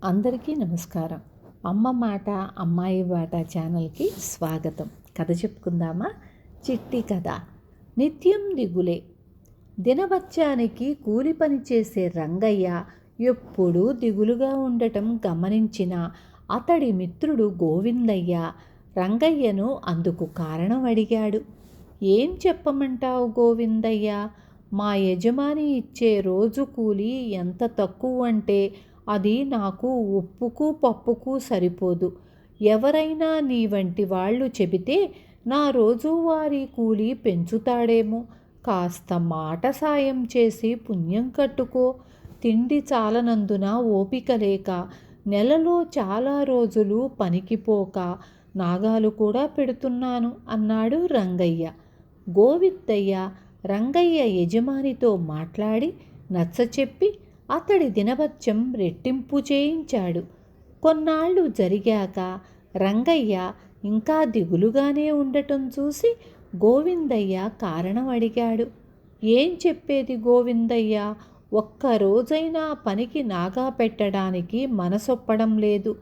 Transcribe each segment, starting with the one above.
అందరికీ నమస్కారం. అమ్మ మాట అమ్మాయి బాట ఛానల్కి స్వాగతం. కథ చెప్పుకుందామా? చిట్టి కథ. నిత్యం దిగులే. దినవత్యానికి కూలి పని చేసే రంగయ్య ఎప్పుడూ దిగులుగా ఉండటం గమనించిన అతడి మిత్రుడు గోవిందయ్య రంగయ్యను అందుకు కారణం అడిగాడు. ఏం చెప్పమంటావు గోవిందయ్య? మా యజమాని ఇచ్చే రోజు కూలి ఎంత తక్కువ అంటే అది నాకు ఉప్పుకు పప్పుకు సరిపోదు. ఎవరైనా నీ వంటి వాళ్ళు చెబితే నా రోజువారీ కూలి పెంచుతాడేమో. కాస్త మాట సాయం చేసి పుణ్యం కట్టుకో. తిండి చాలనందున ఓపిక లేక నెలలో చాలా రోజులు పనికిపోక నాగాలు కూడా పెడుతున్నాను అన్నాడు రంగయ్య. గోవిందయ్య రంగయ్య యజమానితో మాట్లాడి నచ్చచెప్పి అతడి దినభత్యం రెట్టింపు చేయించాడు. కొన్నాళ్ళు జరిగాక రంగయ్య ఇంకా దిగులుగానే ఉండటం చూసి గోవిందయ్య కారణం అడిగాడు. ఏం చెప్పేది గోవిందయ్య? ఒక్కరోజైనా పనికి నాగా పెట్టడానికి మనసొప్పడం లేదు.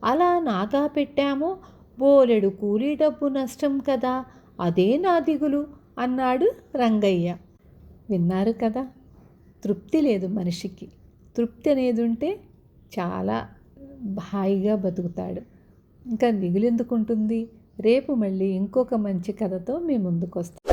అలా నాగా పెట్టామో బోలెడు కూలీ డబ్బు నష్టం కదా, అదే నా దిగులు అన్నాడు రంగయ్య. విన్నారు కదా, తృప్తి లేదు మనిషికి. తృప్తి అనేది ఉంటే చాలా హాయిగా బతుకుతాడు. ఇంకా దిగులు ఎందుకు ఉంటుంది? రేపు మళ్ళీ ఇంకొక మంచి కథతో మీ ముందుకు వస్తాను.